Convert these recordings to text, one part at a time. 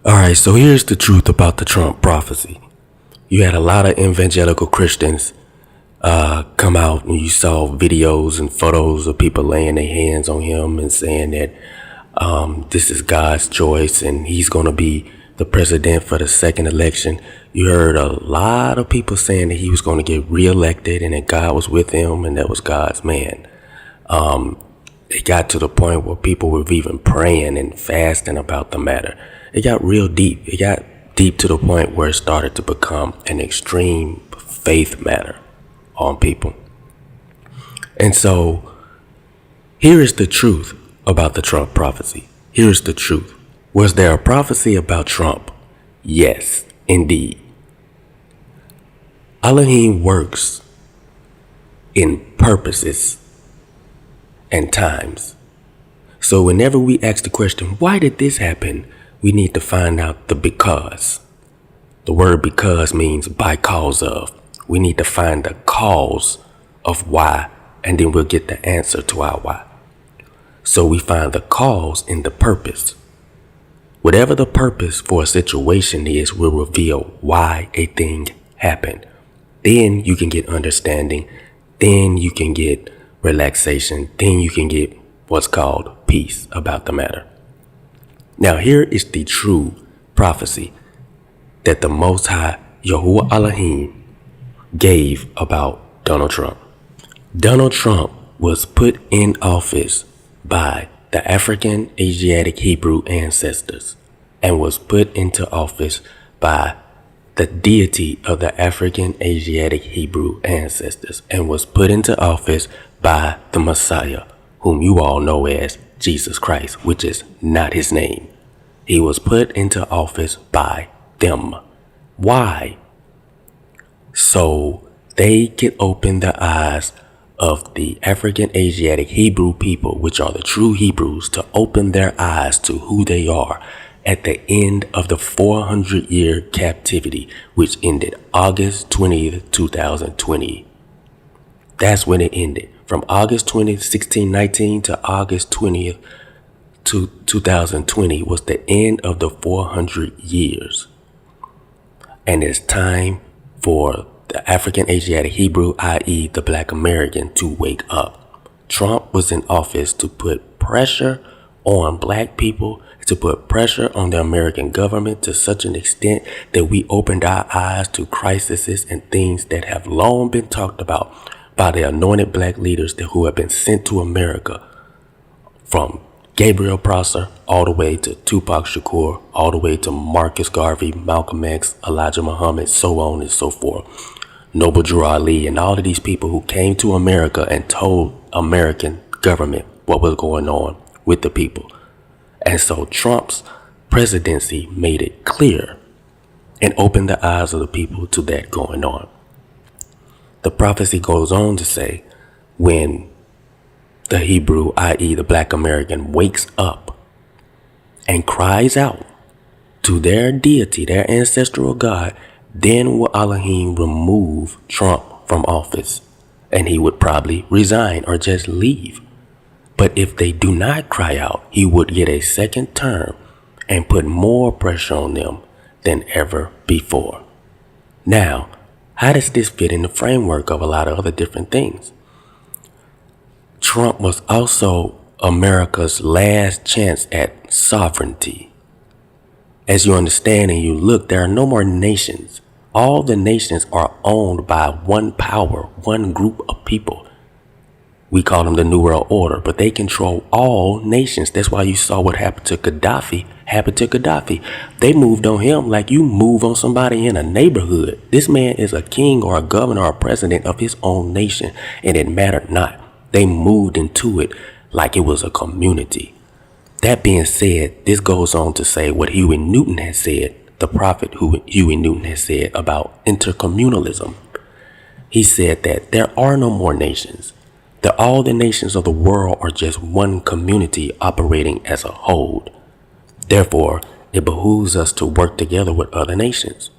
Alright, so here's the truth about the Trump prophecy. You had a lot of evangelical Christians come out, and you saw videos and photos of people laying their hands on him and saying that this is God's choice and he's going to be the president for the second election. You heard a lot of people saying that he was going to get reelected and that God was with him and that was God's man. It got to the point where people were even praying and fasting about the matter. It got real deep. It got deep to the point where it started to become an extreme faith matter on people. And so here is the truth about the Trump prophecy. Here's the truth. Was there a prophecy about Trump? Yes, indeed. Elohim works in purposes and times. So whenever we ask the question, why did this happen? We need to find out the because. The word because means by cause of. We need to find the cause of why, and then we'll get the answer to our why. So we find the cause in the purpose. Whatever the purpose for a situation is will reveal why a thing happened. Then you can get understanding. Then you can get relaxation. Then you can get what's called peace about the matter. Now here is the true prophecy that the Most High Yahuwah Elohim gave about Donald Trump. Donald Trump was put in office by the African Asiatic Hebrew ancestors and was put into office by the deity of the African Asiatic Hebrew ancestors and was put into office by the Messiah, whom you all know as Jesus Christ, which is not his name. He was put into office by them. Why? So they could open the eyes of the African Asiatic Hebrew people, which are the true Hebrews, to open their eyes to who they are at the end of the 400-year captivity, which ended August 20th, 2020. That's when it ended. From August 20th, 1619 to August 20th, 2020 was the end of the 400 years. And it's time for the African Asiatic Hebrew, i.e. the Black American, to wake up. Trump was in office to put pressure on black people, to put pressure on the American government to such an extent that we opened our eyes to crises and things that have long been talked about by the anointed black leaders who have been sent to America, from Gabriel Prosser all the way to Tupac Shakur, all the way to Marcus Garvey, Malcolm X, Elijah Muhammad, so on and so forth. Noble Drew Ali and all of these people who came to America and told American government what was going on with the people. And so Trump's presidency made it clear and opened the eyes of the people to that going on. The prophecy goes on to say, when the Hebrew, i.e. the Black American, wakes up and cries out to their deity, their ancestral God, then will Elohim remove Trump from office, and he would probably resign or just leave. But if they do not cry out, he would get a second term and put more pressure on them than ever before. Now, how does this fit in the framework of a lot of other different things? Trump was also America's last chance at sovereignty. As you understand and you look, there are no more nations. All the nations are owned by one power, one group of people. We call them the New World Order, but they control all nations. That's why you saw what happened to Gaddafi. They moved on him like you move on somebody in a neighborhood. This man is a king or a governor or a president of his own nation, and it mattered not. They moved into it like it was a community. That being said, this goes on to say what Huey Newton has said, the prophet Huey Newton has said about intercommunalism. He said that there are no more nations, that all the nations of the world are just one community operating as a whole. Therefore, it behooves us to work together with other nations.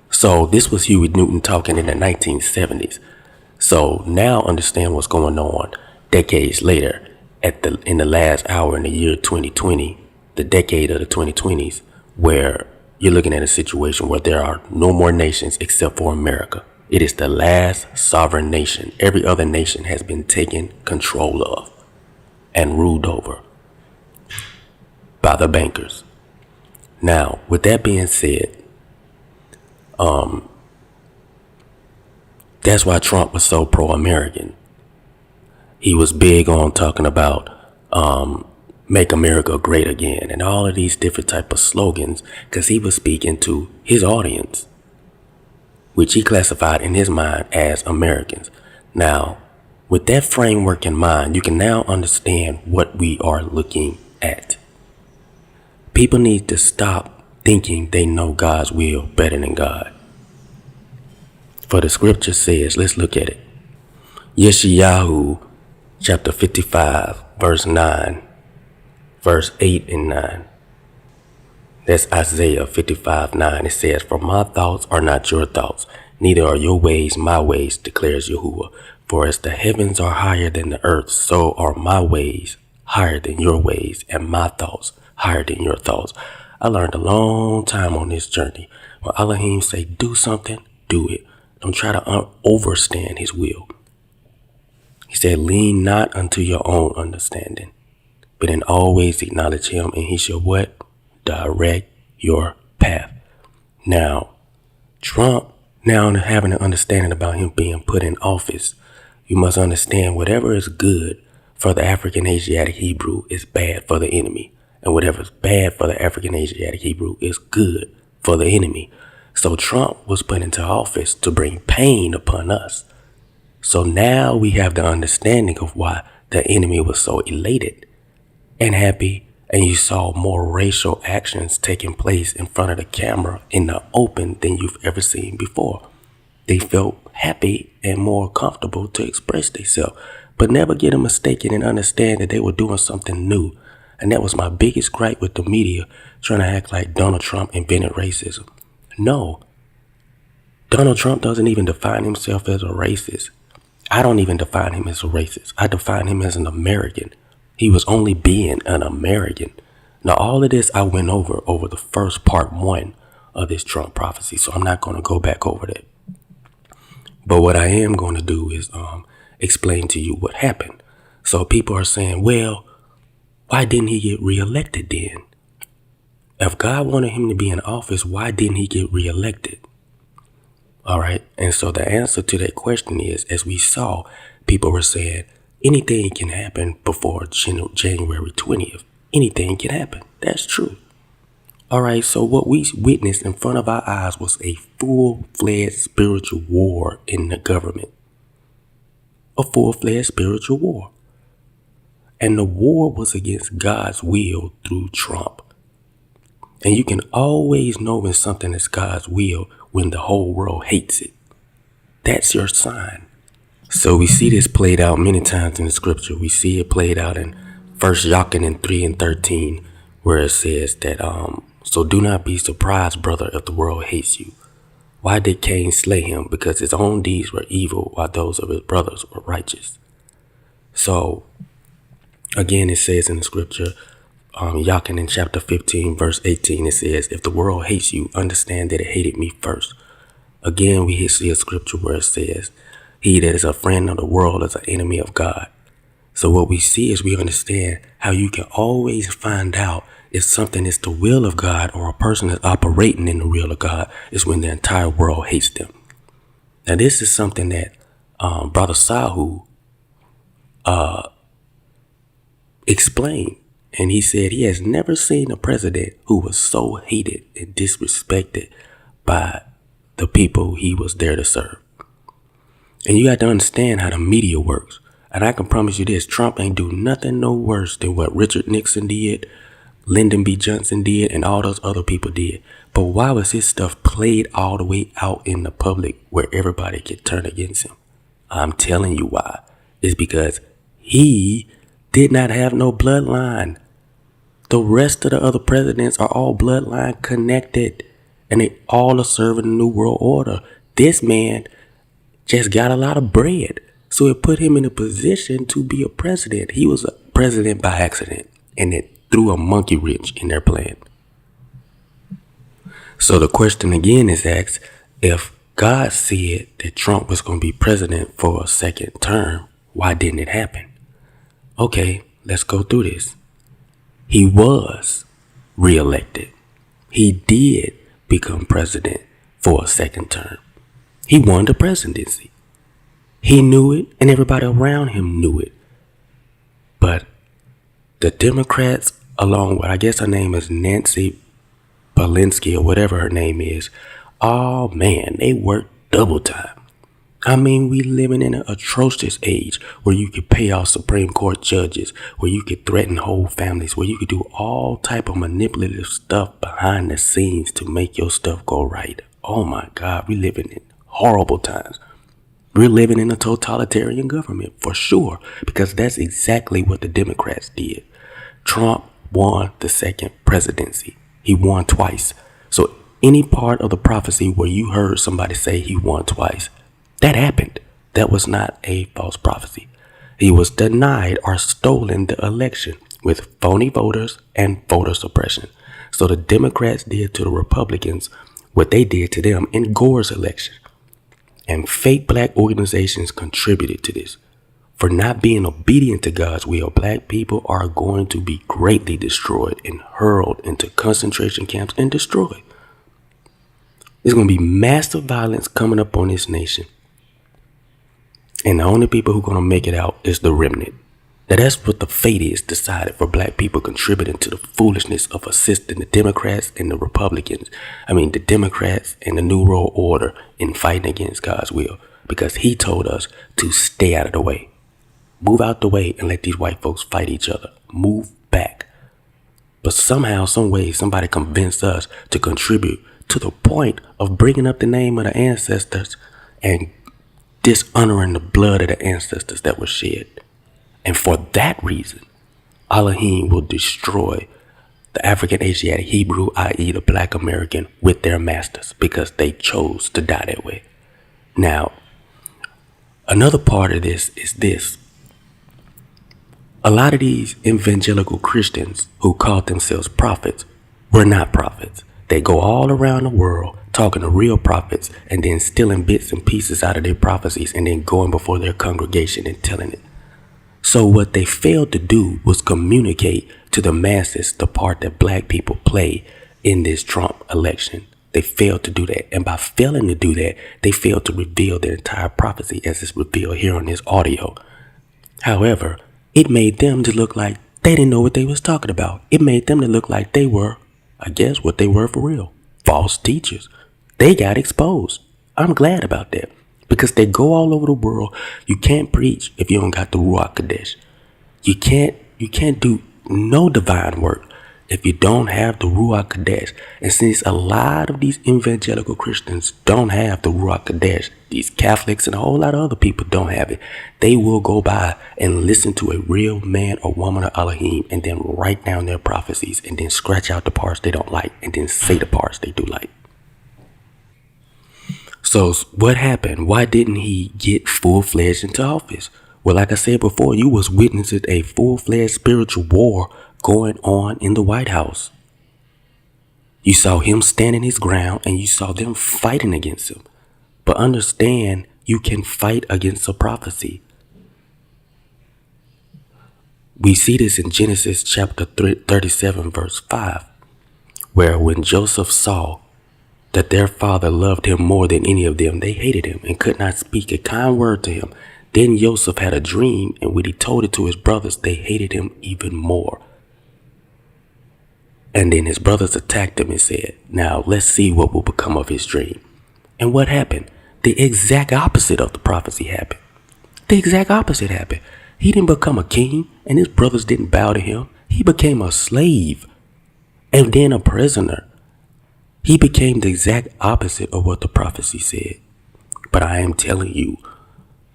So this was Huey Newton talking in the 1970s. So now understand what's going on decades later in the last hour in the year 2020 the decade of the 2020s, where you're looking at a situation where there are no more nations except for America. It is the last sovereign nation. Every other nation has been taken control of and ruled over by the bankers. Now, with that being said, that's why Trump was so pro-American. He was big on talking about make America great again and all of these different type of slogans, because he was speaking to his audience, which he classified in his mind as Americans. Now, with that framework in mind, you can now understand what we are looking at. People need to stop thinking they know God's will better than God. For the scripture says, let's look at it. Yeshayahu chapter 55, verse 9, verse 8 and 9. That's Isaiah 55, 9. It says, for my thoughts are not your thoughts, neither are your ways my ways, declares Yahuwah. For as the heavens are higher than the earth, so are my ways higher than your ways, and my thoughts higher than your thoughts. I learned a long time on this journey. When Elohim say do something, do it. Don't try to overstand his will. He said, lean not unto your own understanding, but in all ways acknowledge him, and he shall what? Direct your path. Now, Trump, now having an understanding about him being put in office, you must understand whatever is good for the African Asiatic Hebrew is bad for the enemy. And whatever is bad for the African Asiatic Hebrew is good for the enemy. So Trump was put into office to bring pain upon us. So now we have the understanding of why the enemy was so elated and happy, and you saw more racial actions taking place in front of the camera in the open than you've ever seen before. They felt happy and more comfortable to express themselves, but never get them mistaken and understand that they were doing something new. And that was my biggest gripe with the media, trying to act like Donald Trump invented racism. No, Donald Trump doesn't even define himself as a racist. I don't even define him as a racist. I define him as an American. He was only being an American. Now, all of this I went over the first part 1 of this Trump prophecy, so I'm not going to go back over that. But what I am going to do is explain to you what happened. So people are saying, well, why didn't he get reelected then? If God wanted him to be in office, why didn't he get reelected? All right. And so the answer to that question is, as we saw, people were saying anything can happen before January 20th. Anything can happen. That's true. All right. So what we witnessed in front of our eyes was a full-fledged spiritual war in the government. A full-fledged spiritual war. And the war was against God's will through Trump. And you can always know when something is God's will when the whole world hates it. That's your sign. So we see this played out many times in the scripture. We see it played out in 1 Yochanan 3 and 13, where it says that, so do not be surprised, brother, if the world hates you. Why did Cain slay him? Because his own deeds were evil, while those of his brothers were righteous. So, again, it says in the scripture, Yochanan chapter 15, verse 18, it says, if the world hates you, understand that it hated me first. Again, we see a scripture where it says, he that is a friend of the world is an enemy of God. So what we see is we understand how you can always find out if something is the will of God or a person is operating in the will of God is when the entire world hates them. Now, this is something that Brother Sahu explained. And he said he has never seen a president who was so hated and disrespected by the people he was there to serve. And you got to understand how the media works. And I can promise you this, Trump ain't do nothing no worse than what Richard Nixon did, Lyndon B. Johnson did, and all those other people did. But why was his stuff played all the way out in the public where everybody could turn against him? I'm telling you why. It's because he did not have no bloodline. The rest of the other presidents are all bloodline connected, and they all are serving the New World Order. This man just got a lot of bread, so it put him in a position to be a president. He was a president by accident, and it threw a monkey wrench in their plan. So the question again is asked, if God said that Trump was going to be president for a second term, why didn't it happen? Okay, let's go through this. He was reelected. He did become president for a second term. He won the presidency. He knew it, and everybody around him knew it. But the Democrats, along with, I guess her name is Nancy Pelosi or whatever her name is, oh man, they worked double time. I mean, we living in an atrocious age where you could pay off Supreme Court judges, where you could threaten whole families, where you could do all type of manipulative stuff behind the scenes to make your stuff go right. Oh my God, we living in horrible times. We're living in a totalitarian government for sure, because that's exactly what the Democrats did. Trump won the second presidency. He won twice. So any part of the prophecy where you heard somebody say he won twice, that happened. That was not a false prophecy. He was denied or stolen the election with phony voters and voter suppression. So the Democrats did to the Republicans what they did to them in Gore's election. And fake black organizations contributed to this. For not being obedient to God's will, black people are going to be greatly destroyed and hurled into concentration camps and destroyed. There's going to be massive violence coming up on this nation. And the only people who are going to make it out is the remnant. Now that's what the fate is decided for black people contributing to the foolishness of assisting the Democrats and the Republicans. The Democrats and the New World Order in fighting against God's will. Because he told us to stay out of the way. Move out the way and let these white folks fight each other. Move back. But somehow, some way, somebody convinced us to contribute to the point of bringing up the name of the ancestors and dishonoring the blood of the ancestors that was shed. And for that reason, Elohim will destroy the African Asiatic Hebrew, i.e. the Black American, with their masters because they chose to die that way. Now, another part of this is this. A lot of these evangelical Christians who called themselves prophets were not prophets. They go all around the world talking to real prophets and then stealing bits and pieces out of their prophecies and then going before their congregation and telling it. So what they failed to do was communicate to the masses the part that black people play in this Trump election. They failed to do that. And by failing to do that, they failed to reveal their entire prophecy as it's revealed here on this audio. However, it made them to look like they didn't know what they was talking about. It made them to look like they were, I guess, what they were for real. False teachers. They got exposed. I'm glad about that. Because they go all over the world. You can't preach if you don't got the ruckus. You can't do no divine work if you don't have the ruckus. And since a lot of these evangelical Christians don't have the ruckus, these Catholics and a whole lot of other people don't have it, they will go by and listen to a real man or woman of Elohim and then write down their prophecies and then scratch out the parts they don't like and then say the parts they do like. So what happened? Why didn't he get full-fledged into office? Well, like I said before, you was witnessing a full-fledged spiritual war going on in the White House. You saw him standing his ground and you saw them fighting against him. But understand, you can fight against a prophecy. We see this in Genesis chapter 37, verse 5, where when Joseph saw that their father loved him more than any of them, they hated him and could not speak a kind word to him. Then Joseph had a dream, and when he told it to his brothers, they hated him even more. And then his brothers attacked him and said, now let's see what will become of his dream. And what happened? The exact opposite of the prophecy happened. The exact opposite happened. He didn't become a king, and his brothers didn't bow to him. He became a slave and then a prisoner. He became the exact opposite of what the prophecy said. But I am telling you,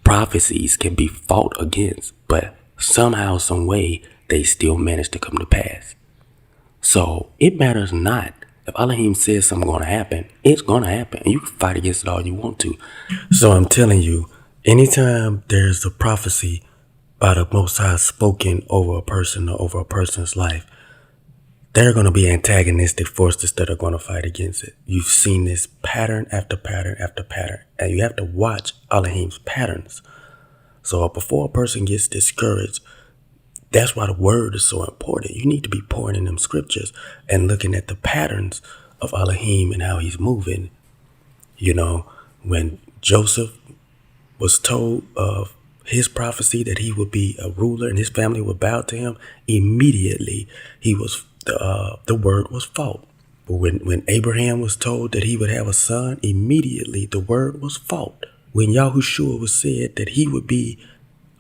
prophecies can be fought against, but somehow, some way, they still manage to come to pass. So it matters not. If Elohim says something going to happen, it's going to happen. And you can fight against it all you want to. So I'm telling you, anytime there's a prophecy by the Most High spoken over a person or over a person's life, There are going to be antagonistic forces that are going to fight against it. You've seen this pattern after pattern after pattern, and you have to watch Elohim's patterns. So before a person gets discouraged, that's why the word is so important. You need to be pouring in them scriptures and looking at the patterns of Elohim and how he's moving. You know, when Joseph was told of his prophecy that he would be a ruler and his family would bow to him, immediately the word was fault. But when Abraham was told that he would have a son, immediately the word was fault. When Yahushua was said that he would be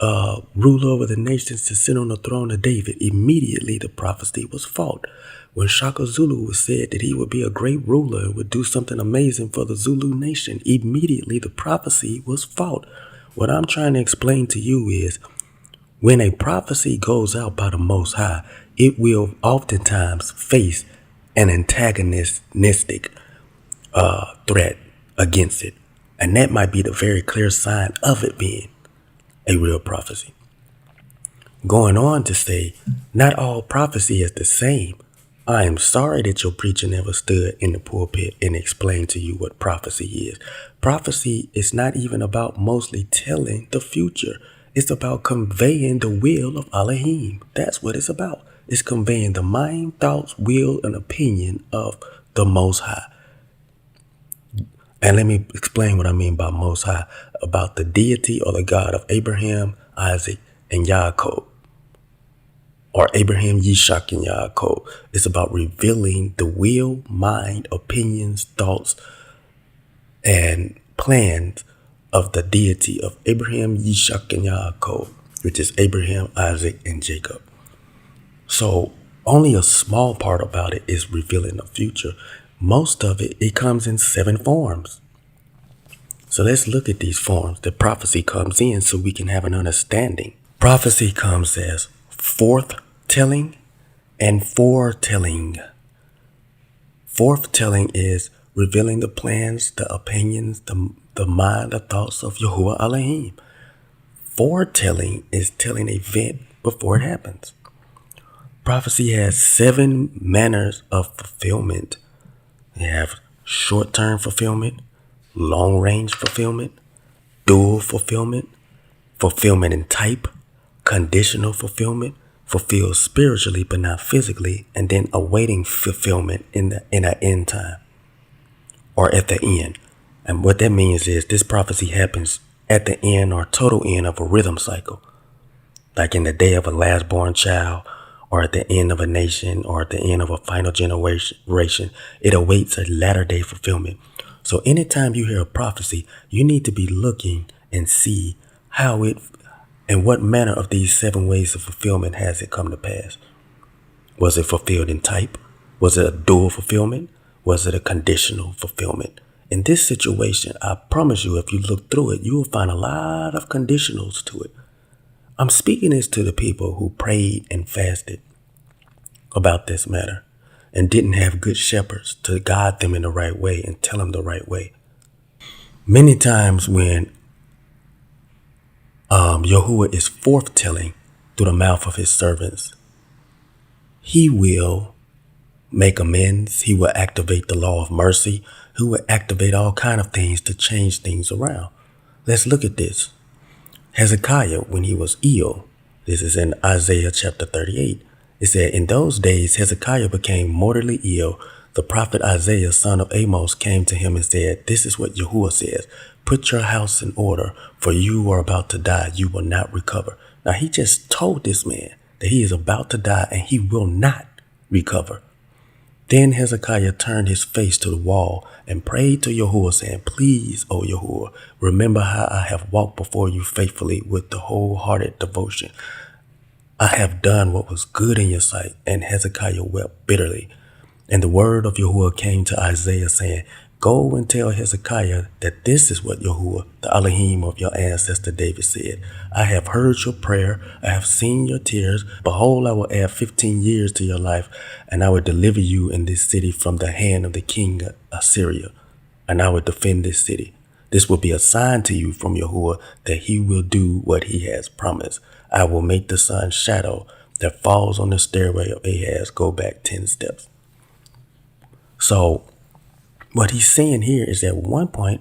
ruler over the nations to sit on the throne of David, immediately the prophecy was fault. When Shaka Zulu was said that he would be a great ruler and would do something amazing for the Zulu nation, immediately the prophecy was fault. What I'm trying to explain to you is when a prophecy goes out by the Most High, it will oftentimes face an antagonistic threat against it. And that might be the very clear sign of it being a real prophecy. Going on to say, not all prophecy is the same. I am sorry that your preacher never stood in the pulpit and explained to you what prophecy is. Prophecy is not even about mostly telling the future. It's about conveying the will of Elohim. That's what it's about. It's conveying the mind, thoughts, will, and opinion of the Most High. And let me explain what I mean by Most High, about the deity or the God of Abraham, Isaac, and Yaakov, or Abraham, Yishak, and Yaakov. It's about revealing the will, mind, opinions, thoughts, and plans of the deity of Abraham, Yishak, and Yaakov, which is Abraham, Isaac, and Jacob. So only a small part about it is revealing the future. Most of it comes in 7 forms. So let's look at these forms that prophecy comes in so we can have an understanding. Prophecy comes as forthtelling and foretelling. Forthtelling is revealing the plans, the opinions, the mind, the thoughts of Yahuwah Elohim. Foretelling is telling an event before it happens. Prophecy has 7 manners of fulfillment. You have short-term fulfillment, long-range fulfillment, dual fulfillment, fulfillment in type, conditional fulfillment, fulfilled spiritually but not physically, and then awaiting fulfillment in our end time or at the end. And what that means is this prophecy happens at the end or total end of a rhythm cycle, like in the day of a last born child, or at the end of a nation, or at the end of a final generation. It awaits a latter day fulfillment. So anytime you hear a prophecy, you need to be looking and see how it and what manner of these 7 ways of fulfillment has it come to pass. Was it fulfilled in type? Was it a dual fulfillment? Was it a conditional fulfillment? In this situation, I promise you, if you look through it, you will find a lot of conditionals to it. I'm speaking this to the people who prayed and fasted about this matter and didn't have good shepherds to guide them in the right way and tell them the right way. Many times when Yahuwah is forthtelling through the mouth of his servants, he will make amends. He will activate the law of mercy. He will activate all kind of things to change things around. Let's look at this. Hezekiah, when he was ill, this is in Isaiah chapter 38. It said, in those days, Hezekiah became mortally ill. The prophet Isaiah, son of Amos, came to him and said, this is what Yahuwah says, put your house in order, for you are about to die. You will not recover. Now, he just told this man that he is about to die and he will not recover. Then Hezekiah turned his face to the wall and prayed to Yahuwah, saying, please, O Yahuwah, remember how I have walked before you faithfully with the wholehearted devotion. I have done what was good in your sight. And Hezekiah wept bitterly. And the word of Yahuwah came to Isaiah, saying, go and tell Hezekiah that this is what Yahuwah, the Elohim of your ancestor David, said. I have heard your prayer. I have seen your tears. Behold, I will add 15 years to your life, and I will deliver you in this city from the hand of the king of Assyria, and I will defend this city. This will be a sign to you from Yahuwah that he will do what he has promised. I will make the sun's shadow that falls on the stairway of Ahaz go back 10 steps. So what he's saying here is at one time,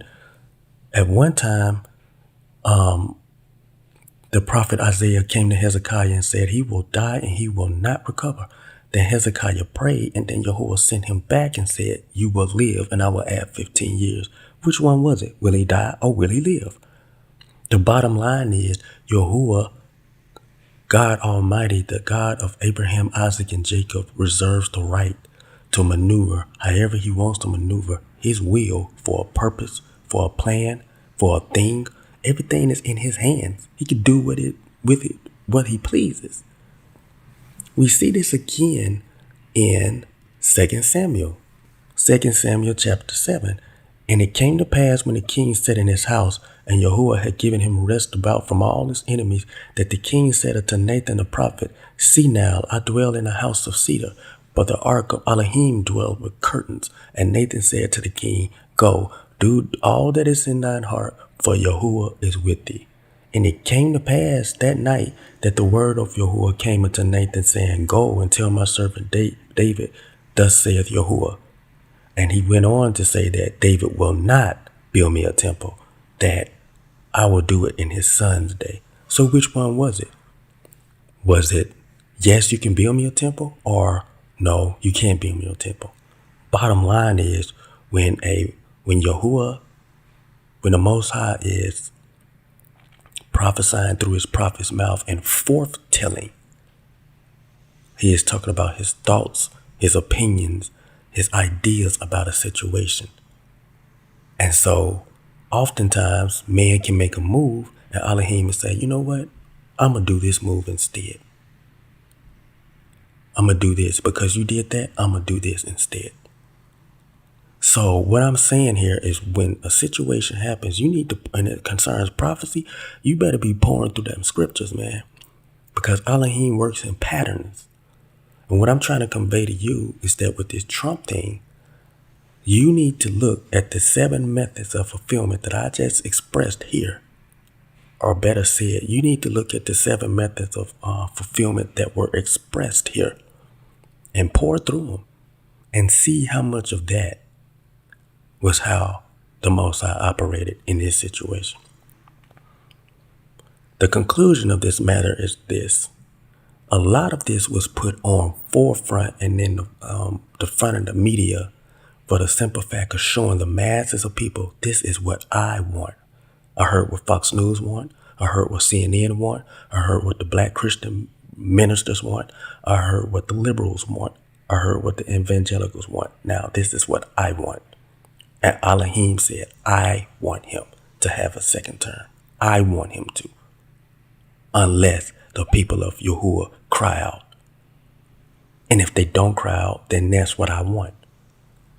the prophet Isaiah came to Hezekiah and said, he will die and he will not recover. Then Hezekiah prayed, and then Yahuwah sent him back and said, you will live and I will add 15 years. Which one was it? Will he die or will he live? The bottom line is Yahuwah, God Almighty, the God of Abraham, Isaac, and Jacob, reserves the right to maneuver however he wants to maneuver his will for a purpose, for a plan, for a thing. Everything is in his hands. He can do with it what he pleases. We see this again in 2 Samuel. 2 Samuel chapter 7. And it came to pass when the king sat in his house, and Yahuwah had given him rest about from all his enemies, that the king said unto Nathan the prophet, see now, I dwell in a house of cedar, but the ark of Elohim dwelled with curtains. And Nathan said to the king, go, do all that is in thine heart, for Yahuwah is with thee. And it came to pass that night that the word of Yahuwah came unto Nathan, saying, go and tell my servant David, thus saith Yahuwah. And he went on to say that David will not build me a temple, that I will do it in his son's day. So which one was it? Was it, yes, you can build me a temple, or no, you can't build me a temple? Bottom line is, when the Most High is prophesying through his prophet's mouth and forth-telling, he is talking about his thoughts, his opinions, his ideas about a situation. And so oftentimes man can make a move and Elohim will say, you know what? I'm going to do this move instead. I'm going to do this because you did that. I'm going to do this instead. So what I'm saying here is when a situation happens, you need to, and it concerns prophecy, you better be pouring through them scriptures, man, because Elohim works in patterns. And what I'm trying to convey to you is that with this Trump thing, you need to look at the 7 methods of fulfillment that I just expressed here. Or better said, you need to look at the 7 methods of fulfillment that were expressed here and pour through them and see how much of that was how the Most High operated in this situation. The conclusion of this matter is this. A lot of this was put on forefront and in the front of the media for the simple fact of showing the masses of people, this is what I want. I heard what Fox News want. I heard what CNN want. I heard what the black Christian ministers want. I heard what the liberals want. I heard what the evangelicals want. Now, this is what I want. And Elohim said, I want him to have a second term. I want him to. Unless the people of Yahuwah cry out. And if they don't cry out, then that's what I want.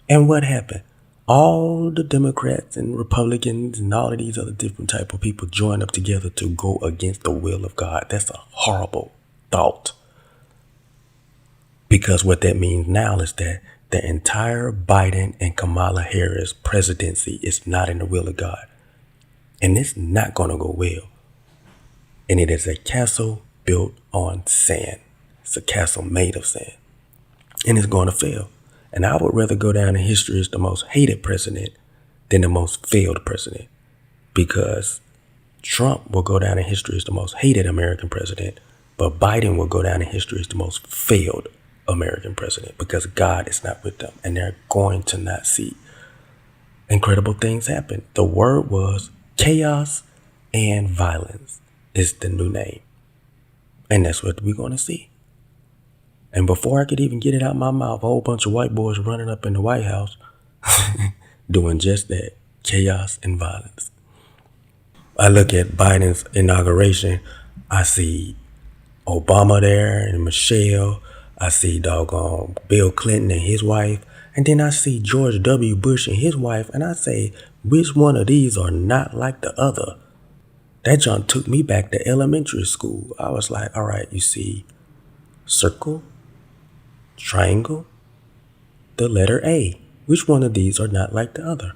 And what happened? All the Democrats and Republicans and all of these other different type of people joined up together to go against the will of God. That's a horrible thought. Because what that means now is that the entire Biden and Kamala Harris presidency is not in the will of God. And it's not going to go well. And it is a castle built on sand. It's a castle made of sand. And it's going to fail. And I would rather go down in history as the most hated president than the most failed president. Because Trump will go down in history as the most hated American president. But Biden will go down in history as the most failed American president. Because God is not with them. And they're going to not see incredible things happen. The word was chaos and violence is the new name. And that's what we're going to see. And before I could even get it out my mouth, a whole bunch of white boys running up in the White House doing just that, chaos and violence. I look at Biden's inauguration. I see Obama there and Michelle. I see doggone Bill Clinton and his wife. And then I see George W. Bush and his wife. And I say, which one of these are not like the other? That John took me back to elementary school. I was like, all right, you see circle, triangle, the letter A. Which one of these are not like the other?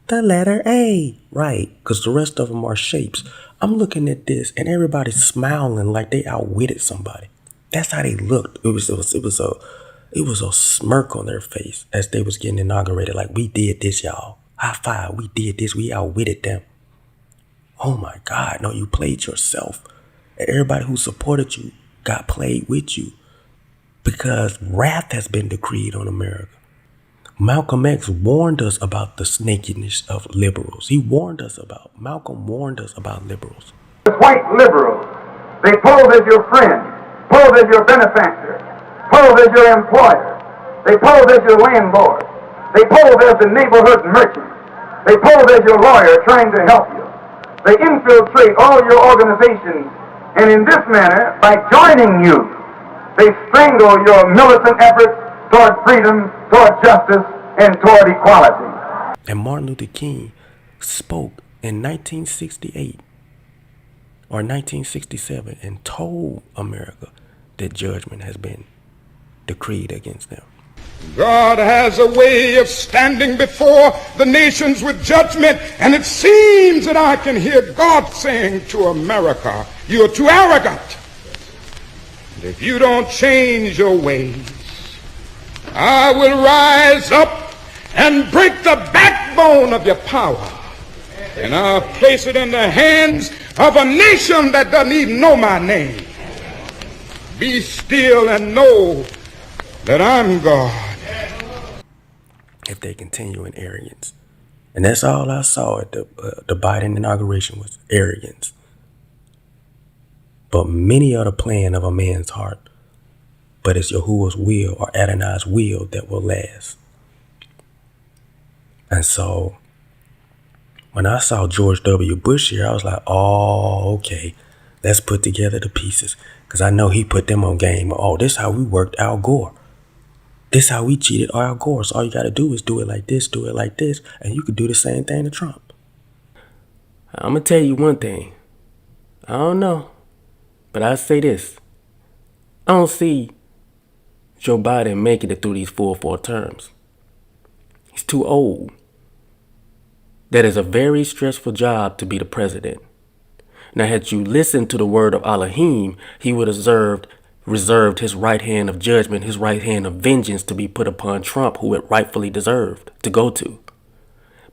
The letter A. Right, because the rest of them are shapes. I'm looking at this and everybody's smiling like they outwitted somebody. That's how they looked. It was a smirk on their face as they was getting inaugurated. Like, we did this, y'all. High five. We did this. We outwitted them. Oh my God. No, you played yourself. And everybody who supported you got played with you because wrath has been decreed on America. Malcolm X warned us about the snakiness of liberals. Malcolm warned us about liberals. White liberals, they pose as your friend, pose as your benefactor, pose as your employer, they pose as your landlord, they pose as the neighborhood merchant, they pose as your lawyer trying to help you. They infiltrate all your organizations, and in this manner, by joining you, they strangle your militant efforts toward freedom, toward justice, and toward equality. And Martin Luther King spoke in 1968 or 1967 and told America that judgment has been decreed against them. God has a way of standing before the nations with judgment, and it seems that I can hear God saying to America, you're too arrogant. And if you don't change your ways, I will rise up and break the backbone of your power, and I'll place it in the hands of a nation that doesn't even know my name. Be still and know that I'm God. If they continue in arrogance. And that's all I saw at the Biden inauguration was arrogance. But many are the plan of a man's heart, but it's Yahuwah's will or Adonai's will that will last. And so when I saw George W. Bush here, I was like, oh, okay, let's put together the pieces. Because I know he put them on game. Oh, this is how we worked Al Gore. This is how we cheated Al Gore. So all you got to do is do it like this, and you could do the same thing to Trump. I'm going to tell you one thing. I don't know, but I say this. I don't see Joe Biden making it through these full 4 terms. He's too old. That is a very stressful job to be the president. Now, had you listened to the word of Elohim, he would have reserved his right hand of judgment, his right hand of vengeance to be put upon Trump, who it rightfully deserved to go to.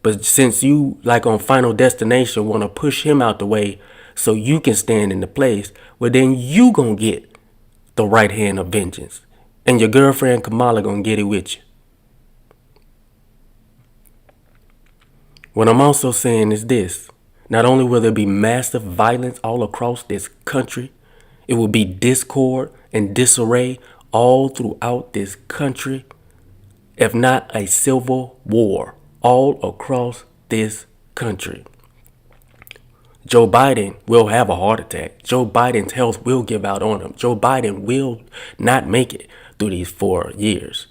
But since you, like on Final Destination, want to push him out the way so you can stand in the place, well, then you gonna get the right hand of vengeance. And your girlfriend Kamala gonna get it with you. What I'm also saying is this. Not only will there be massive violence all across this country, it will be discord and disarray all throughout this country, if not a civil war all across this country. Joe Biden will have a heart attack. Joe Biden's health will give out on him. Joe Biden will not make it through these 4 years.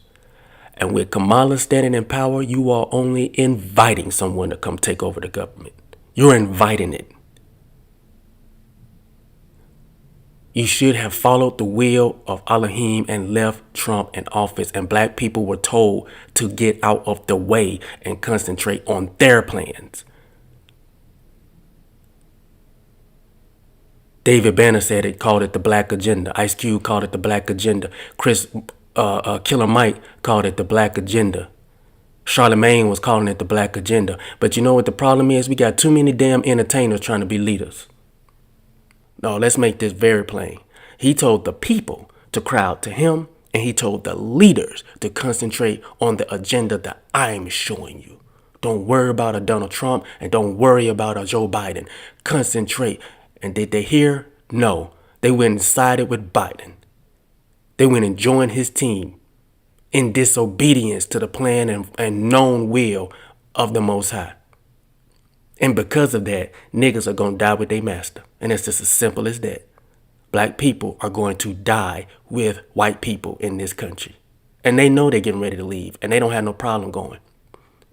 And with Kamala standing in power, you are only inviting someone to come take over the government. You're inviting it. You should have followed the will of Elohim and left Trump in office, and black people were told to get out of the way and concentrate on their plans. David Banner said it, called it the black agenda. Ice Cube called it the black agenda. Killer Mike called it the black agenda. Charlemagne was calling it the black agenda. But you know what the problem is? We got too many damn entertainers trying to be leaders. No, let's make this very plain. He told the people to crowd to him, and he told the leaders to concentrate on the agenda that I'm showing you. Don't worry about a Donald Trump, and don't worry about a Joe Biden. Concentrate. And did they hear? No. They went and sided with Biden. They went and joined his team in disobedience to the plan and known will of the Most High. And because of that, niggas are going to die with their master. And it's just as simple as that. Black people are going to die with white people in this country. And they know they're getting ready to leave. And they don't have no problem going.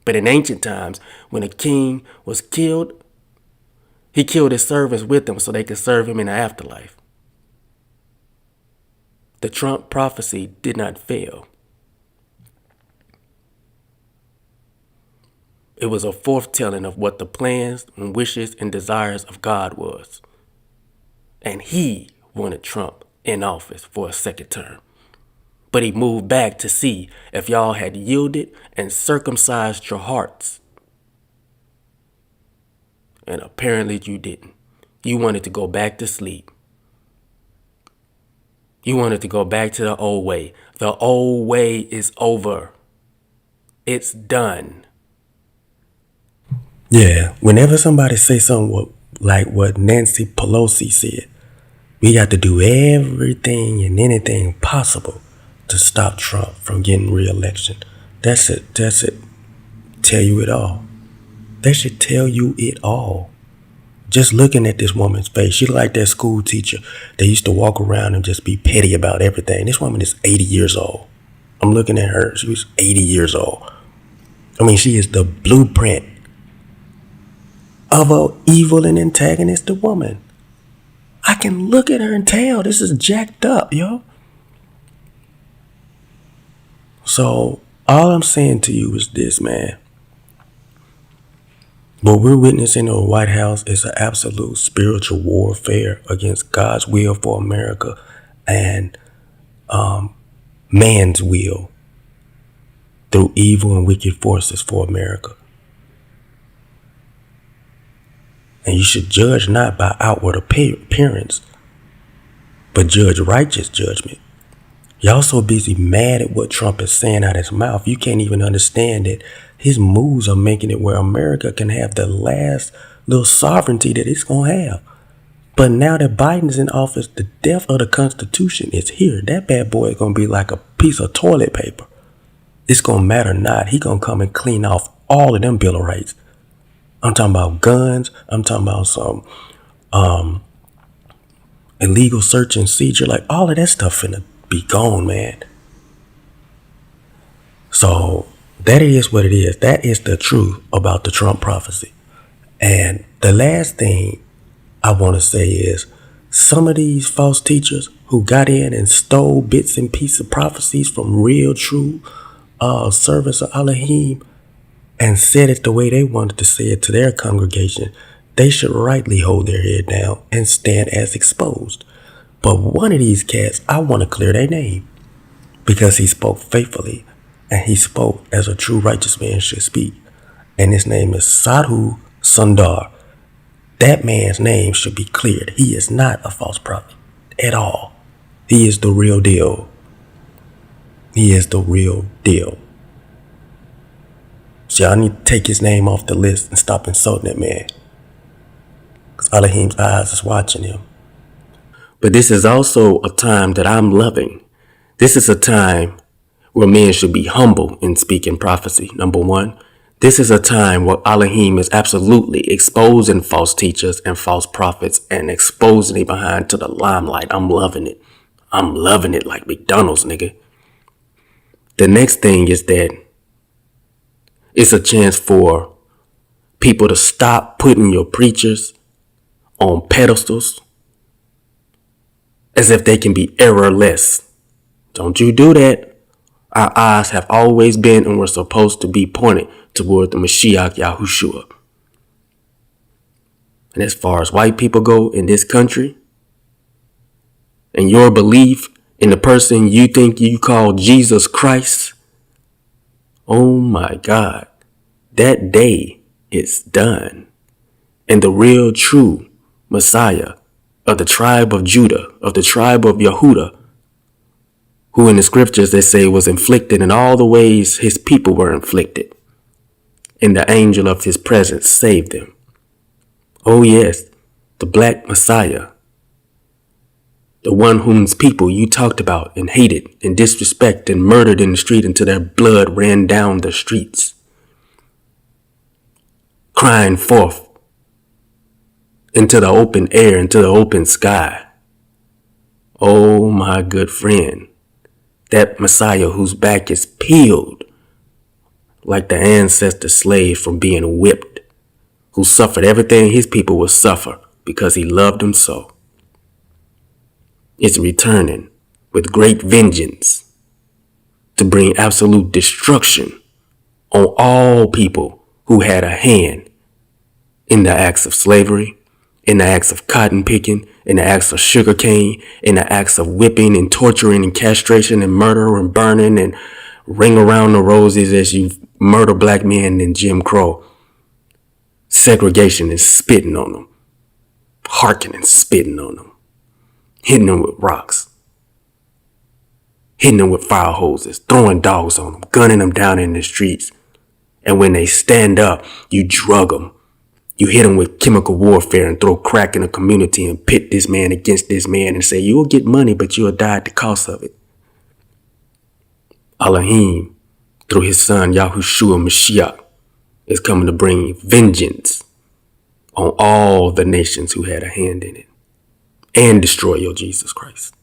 But in ancient times, when a king was killed, he killed his servants with him so they could serve him in the afterlife. The Trump prophecy did not fail. It was a foretelling of what the plans and wishes and desires of God was. And he wanted Trump in office for a second term. But he moved back to see if y'all had yielded and circumcised your hearts. And apparently you didn't. You wanted to go back to sleep. You wanted to go back to the old way. The old way is over. It's done. Yeah, whenever somebody say something like what Nancy Pelosi said, we got to do everything and anything possible to stop Trump from getting re-election. That's it. Tell you it all. That should tell you it all. Just looking at this woman's face, she like that school teacher that used to walk around and just be petty about everything. This woman is 80 years old. I'm looking at her. She was 80 years old. I mean, she is the blueprint of an evil and antagonistic woman. I can look at her and tell this is jacked up, yo. So all I'm saying to you is this, man. What we're witnessing in the White House is an absolute spiritual warfare against God's will for America and man's will through evil and wicked forces for America. And you should judge not by outward appearance, but judge righteous judgment. Y'all so busy mad at what Trump is saying out of his mouth, you can't even understand that his moves are making it where America can have the last little sovereignty that it's going to have. But now that Biden's in office, the death of the Constitution is here. That bad boy is going to be like a piece of toilet paper. It's going to matter not. He going to come and clean off all of them Bill of Rights. I'm talking about guns. I'm talking about some illegal search and seizure. Like all of that stuff finna be gone, man. So that is what it is. That is the truth about the Trump prophecy. And the last thing I want to say is some of these false teachers who got in and stole bits and pieces of prophecies from real, true servants of Elohim and said it the way they wanted to say it to their congregation, they should rightly hold their head down and stand as exposed. But one of these cats, I want to clear their name because he spoke faithfully and he spoke as a true righteous man should speak. And his name is Sadhu Sundar. That man's name should be cleared. He is not a false prophet at all. He is the real deal. He is the real deal. So y'all need to take his name off the list and stop insulting that man. Because Elohim's eyes is watching him. But this is also a time that I'm loving. This is a time where men should be humble in speaking prophecy. Number one, this is a time where Elohim is absolutely exposing false teachers and false prophets and exposing it behind to the limelight. I'm loving it. I'm loving it like McDonald's, nigga. The next thing is that it's a chance for people to stop putting your preachers on pedestals as if they can be errorless. Don't you do that. Our eyes have always been and were supposed to be pointed toward the Mashiach Yahushua. And as far as white people go in this country, and your belief in the person you think you call Jesus Christ, oh my God, that day is done. And the real true Messiah of the tribe of Judah, of the tribe of Yehudah, who in the scriptures they say was inflicted in all the ways his people were inflicted, and the angel of his presence saved them. Oh yes, the black Messiah, the one whose people you talked about and hated and disrespected and murdered in the street until their blood ran down the streets, crying forth into the open air, into the open sky. Oh my good friend, that Messiah whose back is peeled like the ancestor slave from being whipped, who suffered everything his people would suffer because he loved them so, is returning with great vengeance to bring absolute destruction on all people who had a hand in the acts of slavery, in the acts of cotton picking, in the acts of sugar cane, in the acts of whipping and torturing and castration and murder and burning and ring around the roses as you murder black men in Jim Crow. Segregation and spitting on them, harking and spitting on them, hitting them with rocks, hitting them with fire hoses, throwing dogs on them, gunning them down in the streets. And when they stand up, you drug them. You hit them with chemical warfare and throw crack in the community and pit this man against this man and say, you'll get money, but you'll die at the cost of it. Elohim, through his son Yahushua Mashiach, is coming to bring vengeance on all the nations who had a hand in it and destroy your Jesus Christ.